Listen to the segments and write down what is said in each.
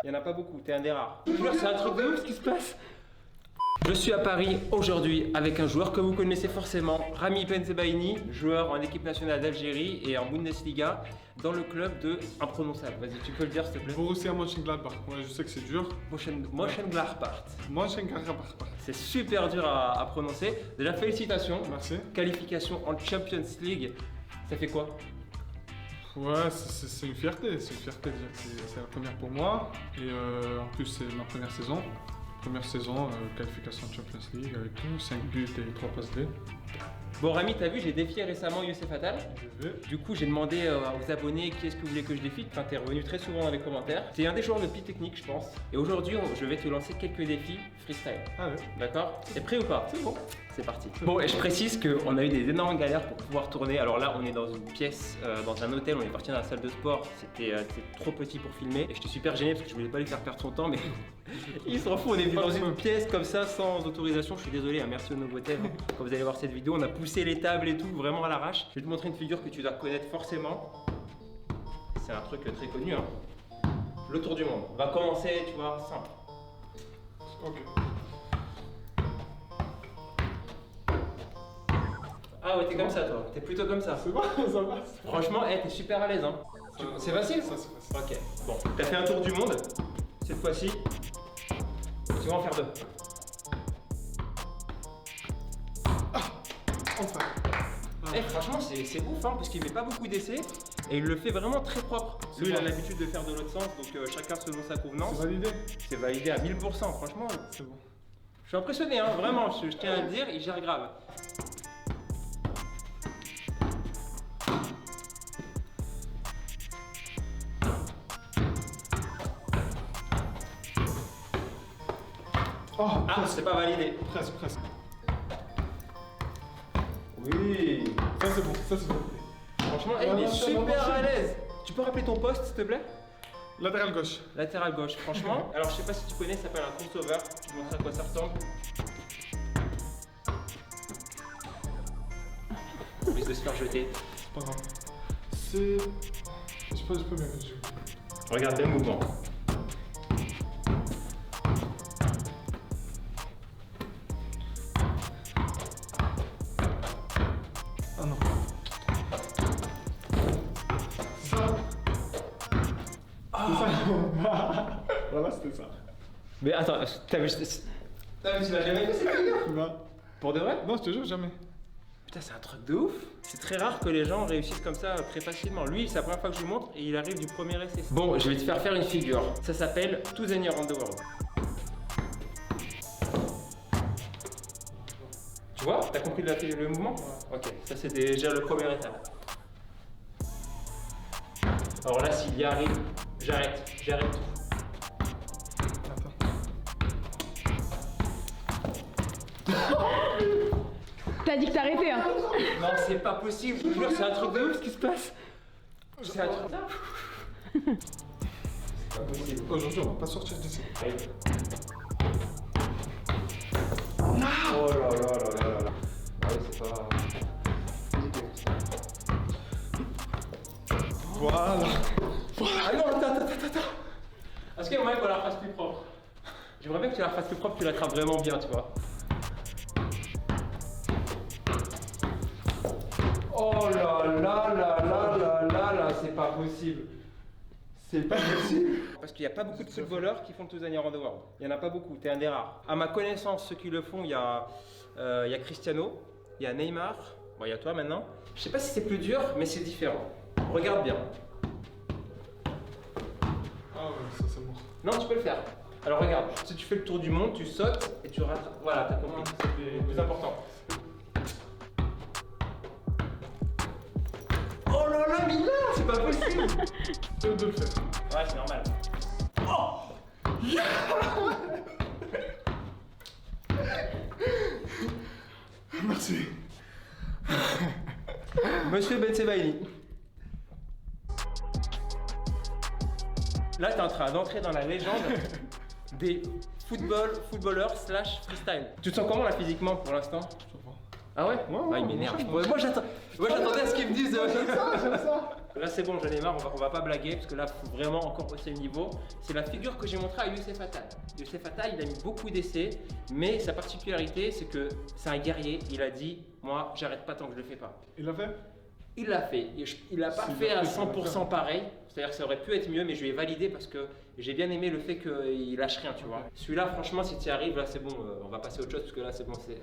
Il n'y en a pas beaucoup, t'es un des rares. Je jure, c'est un truc de ouf ce qui se passe. Je suis à Paris aujourd'hui avec un joueur que vous connaissez forcément, Rami Bensebaini, joueur en équipe nationale d'Algérie et en Bundesliga dans le club de imprononçable. Vas-y, tu peux le dire s'il te plaît. Borussia Mönchengladbach. Ouais, je sais que c'est dur. Mönchengladbach. Mönchengladbach. C'est super dur à prononcer. Déjà, félicitations. Merci. Qualification en Champions League. Ça fait quoi? Ouais, c'est une fierté. C'est une fierté de dire que c'est la première pour moi. Et en plus, c'est ma première saison. Première saison, qualification Champions League avec 5 buts et 3 passes D. Bon Rami, t'as vu, j'ai défié récemment Youssef Attal. J'ai vu. Du coup, j'ai demandé aux abonnés qui est-ce que vous voulez que je défie. Enfin, t'es revenu très souvent dans les commentaires. T'es un des joueurs de pi technique, je pense. Et aujourd'hui, je vais te lancer quelques défis freestyle. Ah ouais. D'accord? T'es prêt ou pas? C'est bon. C'est parti. Bon, et je précise qu'on a eu des énormes galères pour pouvoir tourner. Alors là, on est dans une pièce, dans un hôtel, on est parti dans la salle de sport. C'était trop petit pour filmer. Et j'étais super gêné parce que je voulais pas lui faire perdre son temps, mais il s'en fout. On est venu dans une pièce comme ça, sans autorisation. Je suis désolé, hein, merci au Novotel. Quand vous allez voir cette vidéo, on a poussé les tables et tout, vraiment à l'arrache. Je vais te montrer une figure que tu dois connaître forcément. C'est un truc très connu, hein. Le tour du monde. On va commencer, tu vois, simple. Ok. Ah ouais, t'es comme ça toi, t'es plutôt comme ça. C'est bon, ça va. Franchement, t'es super à l'aise hein. C'est facile ça? C'est facile. Ok, bon. T'as fait un tour du monde. Cette fois-ci, tu vas en faire 2. Enfin. Franchement, c'est ouf hein, parce qu'il met pas beaucoup d'essais et il le fait vraiment très propre. Lui, il a l'habitude de faire de l'autre sens, donc chacun selon sa convenance. C'est validé. C'est validé à 1000%, franchement. C'est bon. Je suis impressionné, hein, vraiment, je tiens à le dire, il gère grave. Oh, Ah, c'est pas validé. Presque. Oui. Ça c'est bon, ça c'est bon. Franchement, il est super à l'aise. Tu peux rappeler ton poste, s'il te plaît? Latéral gauche. Latéral gauche, franchement. Alors, je sais pas si tu connais, ça s'appelle un crossover. Je te montre à quoi ça ressemble. On risque de se faire jeter. C'est pas grave. C'est. Je peux bien. Regarde le mouvement. Ah non. Ça. C'est ça. Voilà, c'était ça. Mais attends, t'as vu, tu l'as jamais fait cette figure? Non. Pour de vrai? Non, je te jure, jamais. Putain, c'est un truc de ouf. C'est très rare que les gens réussissent comme ça très facilement. Lui, c'est la première fois que je lui montre et il arrive du premier essai. Bon, je vais te faire une figure. Ça s'appelle To the Near on the World. Tu vois? T'as compris le mouvement? Ok, ça c'est déjà le premier étape. Alors là, s'il y arrive, j'arrête tout. T'as dit que t'arrêtais hein. Non, c'est pas possible, je te jure, c'est un truc de ouf ce qui se passe. C'est un truc. C'est pas possible. Aujourd'hui, on va pas sortir d'ici. Oh là là là là là. Ah oui, c'est pas. Voilà. Ah non, attends. Est-ce qu'il y a moyen qu'on la refasse plus propre? J'aimerais bien que tu la refasses plus propre, tu la trappes vraiment bien, tu vois. Oh là là là là là là là, c'est pas possible. C'est pas possible. Parce qu'il n'y a pas beaucoup de footballeurs qui font le To the Near on the World. Il n'y en a pas beaucoup, t'es un des rares. À ma connaissance, ceux qui le font, il y a Cristiano, il y a Neymar, bon, il y a toi maintenant. Je sais pas si c'est plus dur, mais c'est différent. Regarde bien. Ah ouais, ça c'est mort. Non, tu peux le faire. Alors regarde, si tu fais le tour du monde, tu sautes et tu rattrapes. Voilà, t'as compris, c'est le plus important. Oh là là, mais là, c'est pas possible. De le faire. Ouais, c'est normal. Oh yeah. Merci. Monsieur Bensebaini. Là, t'es en train d'entrer dans la légende des footballeurs / freestyle. Tu te sens comment là physiquement pour l'instant? Je vois. Ah ouais, Ouais, il m'énerve. moi, Moi j'attendais à ce qu'ils me disent. J'aime ça. Là c'est bon, j'en ai marre, on va pas blaguer parce que là faut vraiment encore hausser le niveau. C'est la figure que j'ai montrée à Youssef Attal. Youssef Attal, il a mis beaucoup d'essais, mais sa particularité c'est que c'est un guerrier. Il a dit, moi j'arrête pas tant que je le fais pas. Il l'a fait? Il l'a fait. Il l'a pas fait à 100% pareil. C'est-à-dire que ça aurait pu être mieux, mais je lui ai validé parce que j'ai bien aimé le fait qu'il lâche rien, tu vois. Celui-là, franchement, si tu y arrives, là c'est bon, on va passer à autre chose parce que là c'est bon, c'est.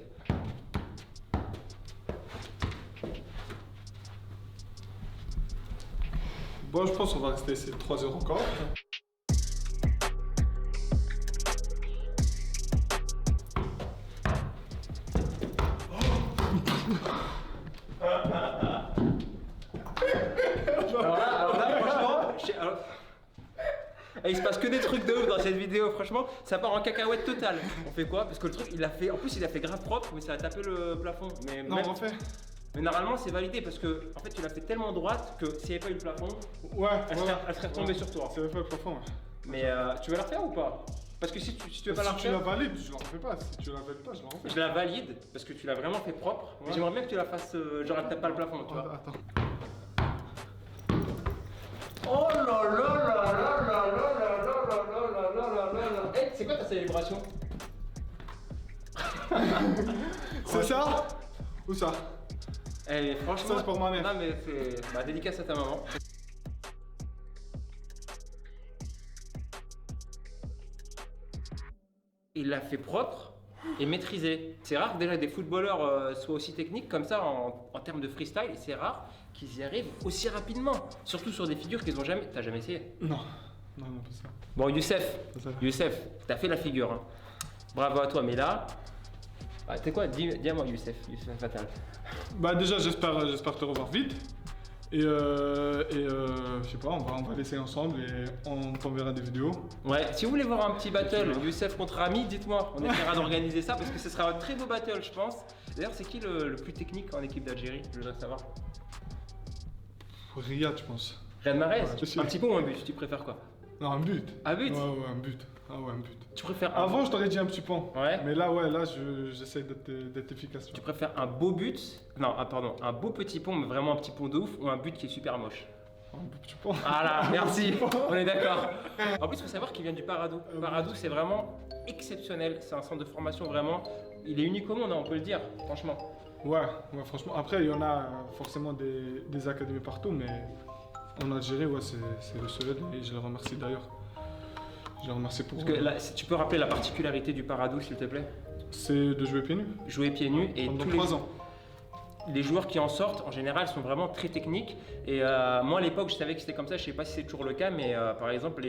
Bon, je pense qu'on va rester ces 3 heures encore. Alors là, franchement, il se passe que des trucs de ouf dans cette vidéo, franchement, ça part en cacahuète totale. On fait quoi? Parce que le truc, il a fait, en plus il a fait grave propre, mais ça a tapé le plafond. Mais Non, même- on refait. Mais normalement c'est validé parce que en fait tu l'as fait tellement droite que s'il n'y avait pas eu le plafond, Ouais, elle serait retombée sur toi. C'est pas le plafond, ouais. Mais tu veux la refaire ou pas? Parce que si tu veux pas la Si tu la refaire, valides, je la refais pas. Si tu la valides pas, je la refais. je la valide parce que tu l'as vraiment fait propre. Mais Ouais. j'aimerais bien que tu la fasses genre elle tape pas le plafond, tu vois. Attends. Oh là là là là là là là là là là là là là. Hey, c'est quoi ta célébration? C'est ça? Ou ça? Eh, franchement, Ça, c'est pour ma mère. Non mais c'est ma dédicace à ta maman. Il l'a fait propre et maîtrisé. C'est rare que déjà des footballeurs soient aussi techniques comme ça en termes de freestyle. Et c'est rare qu'ils y arrivent aussi rapidement. Surtout sur des figures qu'ils ont jamais. T'as jamais essayé? Non. Non, pas ça. Bon, Youssef, Pas ça. Youssef, t'as fait la figure. Hein. Bravo à toi. Mais là, tu sais quoi? Dis à moi, Youssef Fatal. Bah déjà j'espère te revoir vite et je sais pas, on va laisser ensemble et on t'enverra des vidéos. Ouais, si vous voulez voir un petit battle, Youssef contre Rami, dites-moi, on essaiera d'organiser ça parce que ce sera un très beau battle, je pense. D'ailleurs, c'est qui le plus technique en équipe d'Algérie? Je dois savoir. Riyad je pense. Riyad Mahrez, Ouais, je sais. un petit pont ou un but? Tu préfères quoi? Non, un but. Un but? Ouais, un but. Ah ouais, un but. Tu préfères un Avant je t'aurais dit un petit pont. Ouais. Mais là j'essaie d'être efficace. Tu préfères un beau but? Non, pardon, un beau petit pont, mais vraiment un petit pont de ouf, ou un but qui est super moche? Un petit pont. Ah là, merci, on est d'accord. En plus, il faut savoir qu'il vient du Paradou. Paradou, c'est vraiment exceptionnel. C'est un centre de formation vraiment. Il est unique au monde, hein, on peut le dire, franchement. Ouais, franchement. Après il y en a forcément des académies partout, mais en Algérie ouais c'est le seul et je le remercie d'ailleurs. Je le remercie pour. Parce que là, si tu peux rappeler la particularité du Paradou, s'il te plaît? C'est de jouer pieds nus. Jouer pieds nus et pendant tous 3 ans. les joueurs qui en sortent, en général, sont vraiment très techniques. Et moi, à l'époque, je savais que c'était comme ça. Je sais pas si c'est toujours le cas, mais par exemple,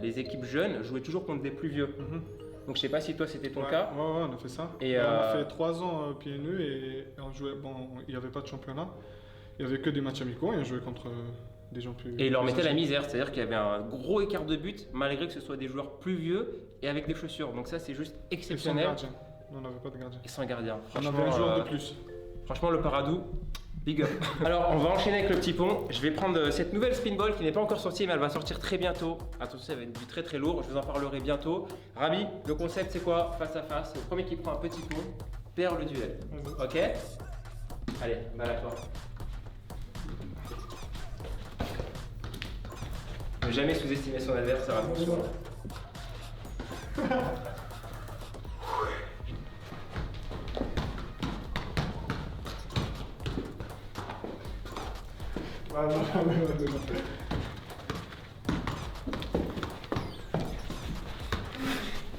les équipes jeunes jouaient toujours contre des plus vieux. Donc, je sais pas si toi, c'était ton cas. Ouais, on a fait ça. Et on a fait 3 ans pieds nus et on jouait. Bon, il n'y avait pas de championnat. Il n'y avait que des matchs amicaux et on jouait contre des gens plus. Et ils leur plus mettaient la âgés. misère, c'est-à-dire qu'il y avait un gros écart de but, malgré que ce soit des joueurs plus vieux et avec des chaussures. Donc ça, c'est juste Et sans exceptionnel. gardien. On n'avait pas de gardien. Et sans gardien. On Franchement, avait un joueur de plus. Franchement, le Paradou, big up. Alors, on va enchaîner avec le petit pont. Je vais prendre cette nouvelle spinball qui n'est pas encore sortie, mais elle va sortir très bientôt. Attention, ça va être du très très lourd. Je vous en parlerai bientôt. Rami, le concept, c'est quoi? Face à face. Le premier qui prend un petit pont perd le duel. Ok? Allez, balade-toi. Ne jamais sous-estimer son adversaire, attention.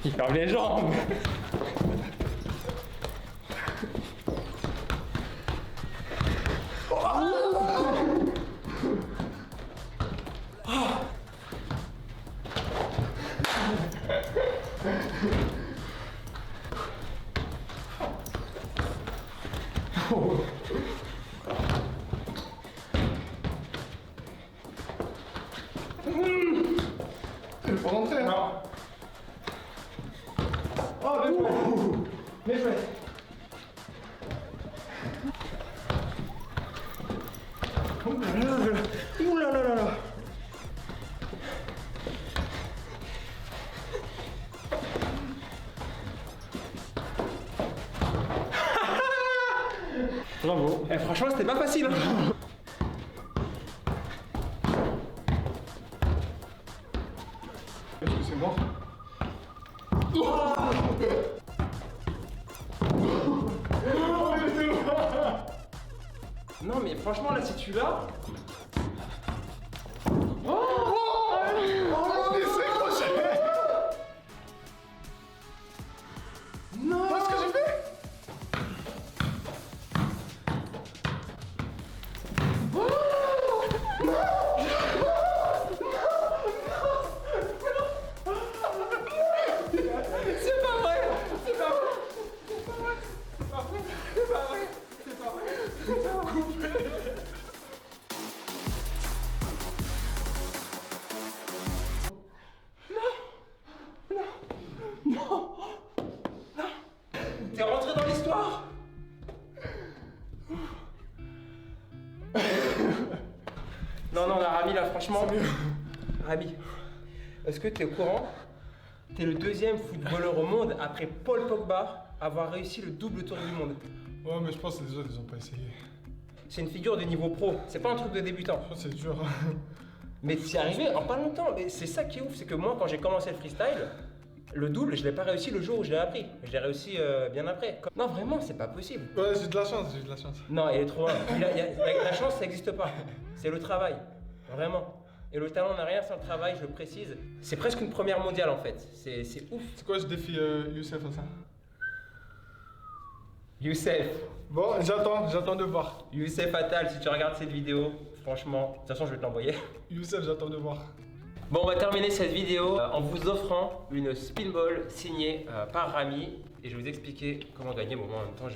Il ferme les jambes. Il faut rentrer, hein. Non. Oh, bien joué. Bien joué. Ouh là là là là. Bravo. Eh, franchement, c'était pas facile. Hein. Est-ce que c'est mort? Non, mais franchement, là, si tu l'as. T'es rentré dans l'histoire. Non, non, Rami, là, franchement. Rami, est-ce que t'es au courant? T'es le deuxième footballeur au monde, après Paul Pogba, à avoir réussi le double tour du monde. Ouais, mais je pense que les autres, ils ont pas essayé. C'est une figure de niveau pro, c'est pas un truc de débutant. Je pense que c'est dur. Mais t'y es arrivé en pas longtemps. Et c'est ça qui est ouf, c'est que moi, quand j'ai commencé le freestyle, le double, je l'ai pas réussi le jour où je l'ai appris. Je l'ai réussi bien après. Non, vraiment, c'est pas possible. Ouais, j'ai de la chance, j'ai de la chance. Non, il est trop loin. La chance, ça n'existe pas. C'est le travail. Vraiment. Et le talent n'a rien sans le travail, je le précise. C'est presque une première mondiale en fait. C'est ouf. C'est quoi, je défie Youssef à ça? Youssef. Bon, j'attends de voir. Youssef Attal, si tu regardes cette vidéo, franchement, de toute façon, je vais te l'envoyer. Youssef, j'attends de voir. Bon, on va terminer cette vidéo en vous offrant une spin ball signée par Rami. Et je vais vous expliquer comment gagner. Bon, moi, en même temps,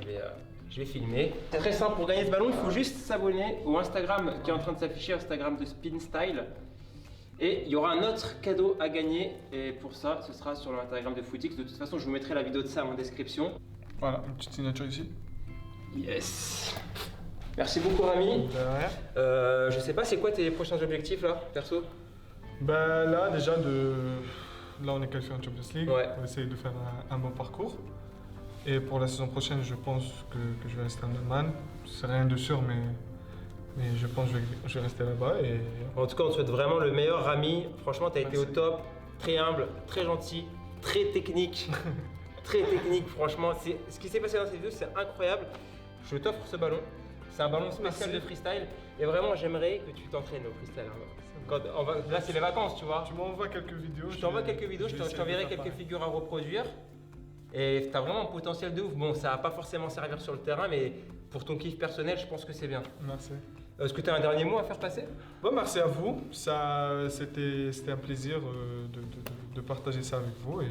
je vais filmer. C'est très simple, pour gagner ce ballon, il faut juste s'abonner au Instagram qui est en train de s'afficher, Instagram de Spin Style. Et il y aura un autre cadeau à gagner. Et pour ça, ce sera sur l'Instagram de Footix. De toute façon, je vous mettrai la vidéo de ça en description. Voilà, une petite signature ici. Yes. Merci beaucoup, Rami. De rien. Je sais pas, c'est quoi tes prochains objectifs là, perso? Ben là, déjà, là on est qualifié en Champions League. Ouais. On va essayer de faire un bon parcours. Et pour la saison prochaine, je pense que je vais rester en Allemagne. C'est rien de sûr, mais je pense que je vais rester là-bas. Et... En tout cas, on te souhaite vraiment le meilleur, Rami. Franchement, tu as été au Merci. top, très humble, très gentil, très technique. Très technique, franchement. Ce qui s'est passé dans cette vidéo, c'est incroyable. Je t'offre ce ballon. C'est un ballon spécial Merci. de freestyle. Et vraiment, j'aimerais que tu t'entraînes au freestyle. Là, c'est les vacances, tu vois. Tu m'envoies quelques vidéos. Je t'envoie quelques vidéos, je t'enverrai quelques figures à reproduire. Et tu as vraiment un potentiel de ouf. Bon, ça va pas forcément servir sur le terrain, mais pour ton kiff personnel, je pense que c'est bien. Merci. Est-ce que tu as un dernier mot à faire passer? Bon, merci à vous. C'était un plaisir de partager ça avec vous.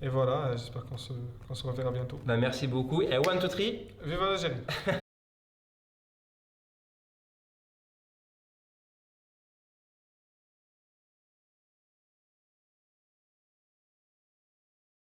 Et voilà, j'espère qu'on se reverra bientôt. Bah, merci beaucoup. Et 1, 2, 3. Vive l'Algérie!